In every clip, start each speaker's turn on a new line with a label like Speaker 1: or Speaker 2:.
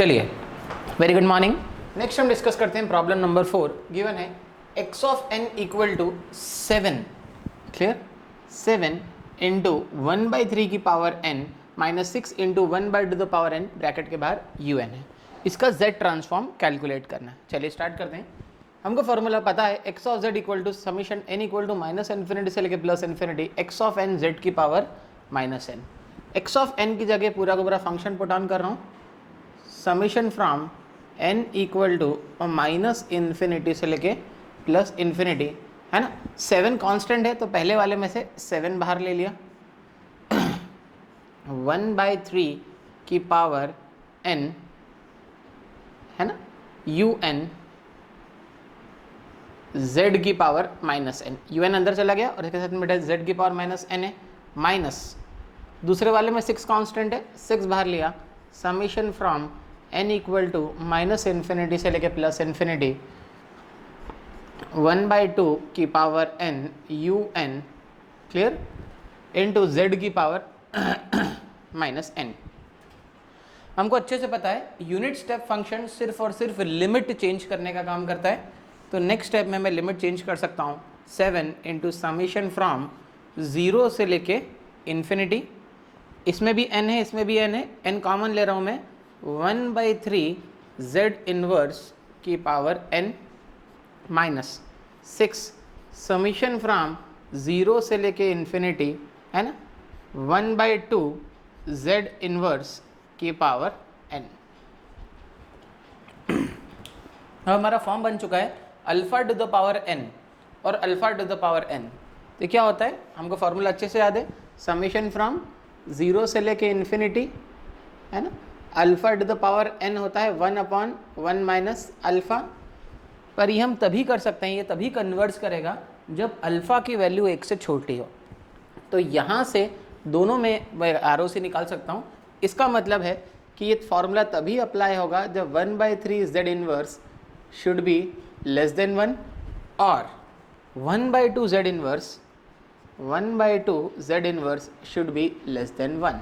Speaker 1: चलिए, very good morning. Next हम discuss करते हैं प्रॉब्लम नंबर 4। गिवन है x of n equal to 7, clear, 7 into 1/3 की power n minus 6 into 1/2 the power n bracket के बाहर un है। इसका z ट्रांसफॉर्म कैलकुलेट करना है। चलिए स्टार्ट करते हैं। हमको फॉर्मूला पता है x of z equal to summation n equal to minus infinity से लेकर plus infinity x of n z की power minus n। x of n की जगह पूरा का पूरा फंक्शन पुट ऑन कर रहा हूँ, summation from n equal to minus infinity से लेके प्लस इन्फिनिटी, है ना। 7 कांस्टेंट है तो पहले वाले में से 7 बाहर ले लिया 1/3 की पावर n, है ना, un z की पावर माइनस n। un अंदर चला गया और इसके साथ में z की पावर माइनस n है, माइनस दूसरे वाले में 6 कांस्टेंट है, 6 बाहर लिया, summation from n equal to minus infinity से लेके प्लस इन्फिनिटी 1/2 की power n un, clear, into z की पावर माइनस n। हमको अच्छे से पता है यूनिट स्टेप फंक्शन सिर्फ और सिर्फ लिमिट चेंज करने का काम करता है। तो नेक्स्ट स्टेप में मैं लिमिट चेंज कर सकता हूँ, 7 इंटू समीशन फ्रॉम 0 से लेके इन्फिनिटी, इसमें भी n है इसमें भी n है, n कॉमन ले रहा हूँ मैं, 1/3 z इनवर्स की power n minus 6 summation from 0 से लेके इन्फिनिटी, है ना, 1/2 z इनवर्स की पावर n। अब हमारा फॉर्म बन चुका है alpha two the power n और alpha two the power n। तो क्या होता है, हमको फॉर्मूला अच्छे से याद है, समीशन फ्रॉम 0 से लेके इन्फिनिटी, है ना, alpha two the power n होता है 1/1 माइनस अल्फ़ा। पर ये हम तभी कर सकते हैं, ये तभी कन्वर्ट्स करेगा जब अल्फ़ा की वैल्यू 1 से छोटी हो। तो यहाँ से दोनों में मैं आर से निकाल सकता हूँ। इसका मतलब है कि ये फॉर्मूला तभी अप्लाई होगा जब 1/3 z inverse should be less than 1 और 1/2 z inverse 1/2 z inverse should be less than 1,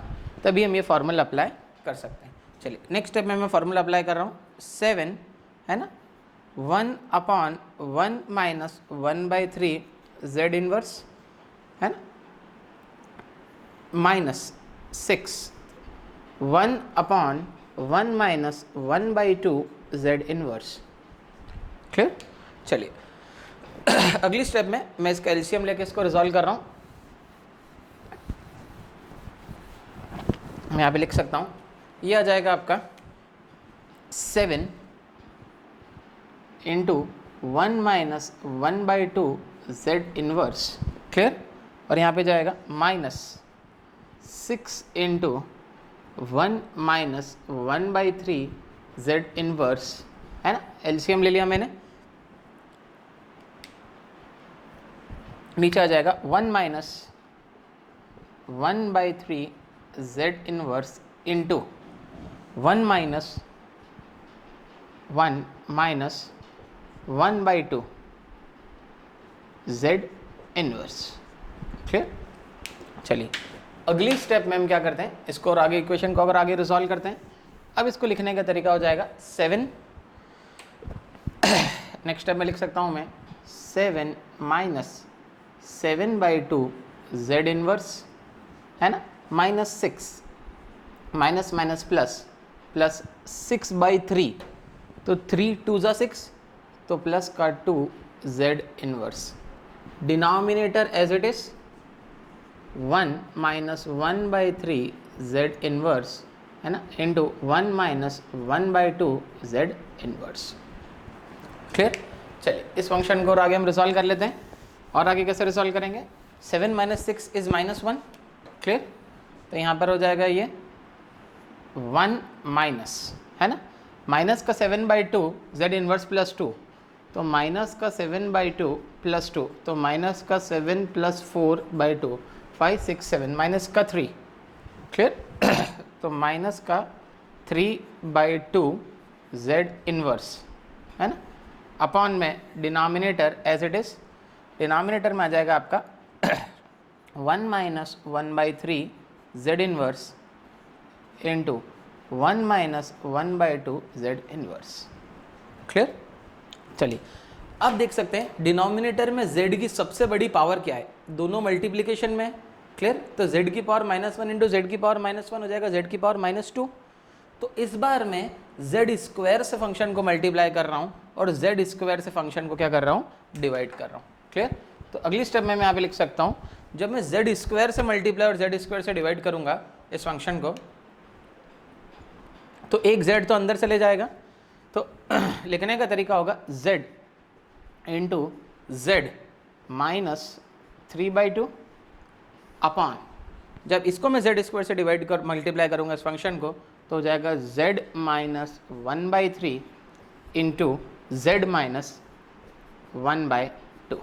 Speaker 1: तभी हम ये फॉर्मूला अप्लाई कर सकते हैं। चलिए नेक्स्ट स्टेप में मैं फॉर्मूला अप्लाई कर रहा हूँ, 7, है ना, 1/1 माइनस 1/3 z इनवर्स, है ना, minus 6 1/1 minus 1/2 z inverse, clear. चलिए अगली स्टेप में मैं इसका एलसीएम लेके इसको रिजॉल्व कर रहा हूँ। मैं यहाँ पे लिख सकता हूँ, ये आ जाएगा आपका 7 into 1 minus 1/2 z inverse, clear, और यहाँ पे जाएगा minus 6 into 1 minus 1/3 z inverse, है ना, एलसीएम ले लिया मैंने, नीचे आ जाएगा 1 minus 1/3 z inverse into 1 minus 1 minus 1/2 z inverse, clear. चलिए अगली स्टेप में हम क्या करते हैं, इसको और आगे इक्वेशन को और आगे रिजॉल्व करते हैं। अब इसको लिखने का तरीका हो जाएगा 7 नेक्स्ट स्टेप में लिख सकता हूँ मैं 7 माइनस 7/2 z इनवर्स, है ना, minus 6 minus minus plus plus 6/3, तो 3 2 ज़ा 6, तो प्लस का 2 z inverse, denominator as it is 1 minus 1/3 z inverse, है ना, into 1 minus 1/2 z inverse, clear. चलिए इस फंक्शन को और आगे हम रिजॉल्व कर लेते हैं। और आगे कैसे रिजॉल्व करेंगे, 7 माइनस 6 इज -1, क्लियर। तो यहाँ पर हो जाएगा ये 1 माइनस, है ना, माइनस का 7/2 z इनवर्स प्लस 2, तो माइनस का 7/2 प्लस 2, तो माइनस का 7 प्लस 4/2 5 6 7, माइनस का 3, क्लियर। तो माइनस का 3/2 z इनवर्स, है ना, अपॉन में denominator as it is, denominator में आ जाएगा आपका 1 minus 1/3 z inverse into 1 minus 1/2 z inverse. Clear? चलिए अब देख सकते हैं डिनोमिनेटर में z की सबसे बड़ी पावर क्या है, दोनों मल्टीप्लिकेशन में। क्लियर? तो z की पावर -1 इंटू जेड की पावर -1 हो जाएगा z की पावर -2। तो इस बार मैं z स्क्वायर से फंक्शन को मल्टीप्लाई कर रहा हूँ और z स्क्वायर से फंक्शन को क्या कर रहा हूँ, डिवाइड कर रहा हूँ। क्लियर? तो अगली स्टेप में मैं यहाँ पे लिख सकता हूँ, जब मैं z स्क्वायर से मल्टीप्लाई और z स्क्वायर से डिवाइड करूँगा इस फंक्शन को, तो एक z तो अंदर चले जाएगा। तो लिखने का तरीका होगा z इंटू जेड -3/2 अपॉन, जब इसको मैं जेड स्क्वायर से डिवाइड कर मल्टीप्लाई करूंगा इस फंक्शन को, तो हो जाएगा z -1/3 into Z -1/2।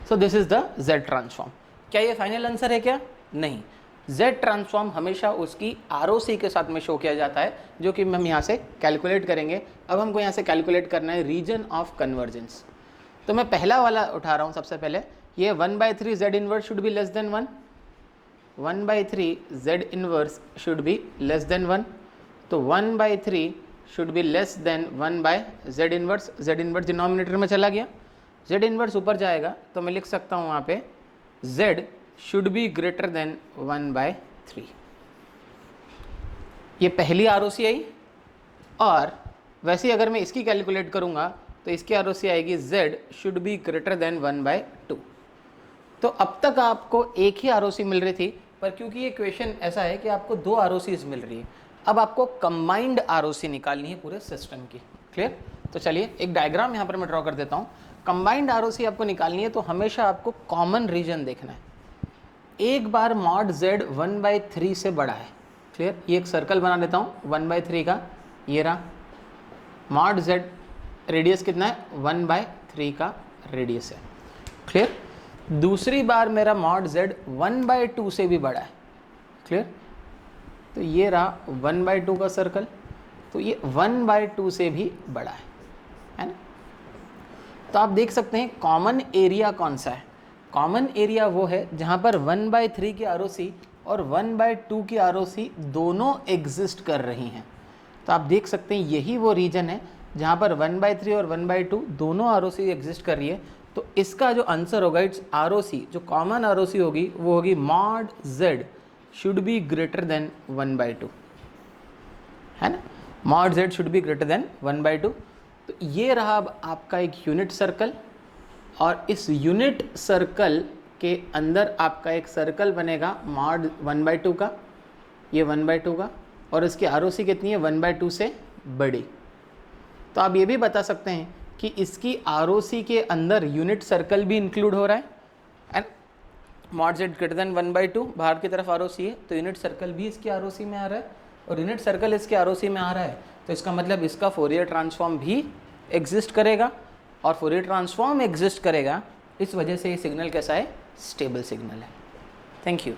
Speaker 1: So this is the z transform. क्या ये फाइनल आंसर है क्या? नहीं, z ट्रांसफॉर्म हमेशा उसकी ROC के साथ में शो किया जाता है, जो कि हम यहाँ से कैलकुलेट करेंगे। अब हमको यहाँ से कैलकुलेट करना है रीजन ऑफ कन्वर्जेंस। तो मैं पहला वाला उठा रहा हूँ सबसे पहले, ये 1/3 z inverse should be less than 1, 1/3 z inverse should be less than 1। तो 1/3 should be less than 1/z inverse. z inverse denominator में चला गया, z इनवर्स ऊपर जाएगा, तो मैं लिख सकता हूँ वहाँ पे z should be greater than 1/3। ये पहली ROC आई। और वैसे ही अगर मैं इसकी कैलकुलेट करूँगा तो इसकी ROC आएगी z should be greater than 1/2। तो अब तक आपको एक ही ROC मिल रही थी, पर क्योंकि ये क्वेश्चन ऐसा है कि आपको 2 ROCs मिल रही है, अब आपको कंबाइंड ROC निकालनी है पूरे सिस्टम की। क्लियर? तो चलिए एक डायग्राम यहाँ पर मैं ड्रॉ कर देता हूँ। कंबाइंड ROC आपको निकालनी है तो हमेशा आपको कॉमन रीजन देखना है। एक बार मॉड z 1/3 से बड़ा है। क्लियर? ये एक सर्कल बना देता हूँ 1/3 का, ये रहा मॉड z, रेडियस कितना है 1/3 का रेडियस है। क्लियर? दूसरी बार मेरा मॉड z 1/2 से भी बड़ा है। क्लियर? तो ये रहा 1/2 का सर्कल, तो ये 1/2 से भी बड़ा है ना? तो आप देख सकते हैं कॉमन एरिया कौन सा है। कॉमन एरिया वो है जहाँ पर 1/3 की ROC और 1/2 की ROC दोनों एग्जिस्ट कर रही हैं। तो आप देख सकते हैं यही वो रीजन है जहाँ पर 1/3 और 1/2 दोनों ROC एग्जिस्ट कर रही है। तो इसका जो आंसर होगा, इट्स ROC, जो कॉमन ROC होगी वो होगी mod z should be greater than 1/2, है ना? Mod z should be greater than 1/2। तो ये रहा अब आपका एक यूनिट सर्कल, और इस यूनिट सर्कल के अंदर आपका एक सर्कल बनेगा मॉड 1/2 का, ये 1/2 का, और इसकी ROC कितनी है 1/2 से बड़ी। तो आप ये भी बता सकते हैं कि इसकी ROC के अंदर यूनिट सर्कल भी इंक्लूड हो रहा है, and mod z greater than 1/2 बाहर की तरफ ROC है, तो यूनिट सर्कल भी इसकी ROC में आ रहा है, और यूनिट सर्कल इसके ROC में आ रहा है, तो इसका मतलब इसका फोरियर ट्रांसफॉर्म भी एग्जिस्ट करेगा, और फोरियर ट्रांसफॉर्म एग्जिस्ट करेगा, इस वजह से ये सिग्नल कैसा है, स्टेबल सिग्नल है। Thank you.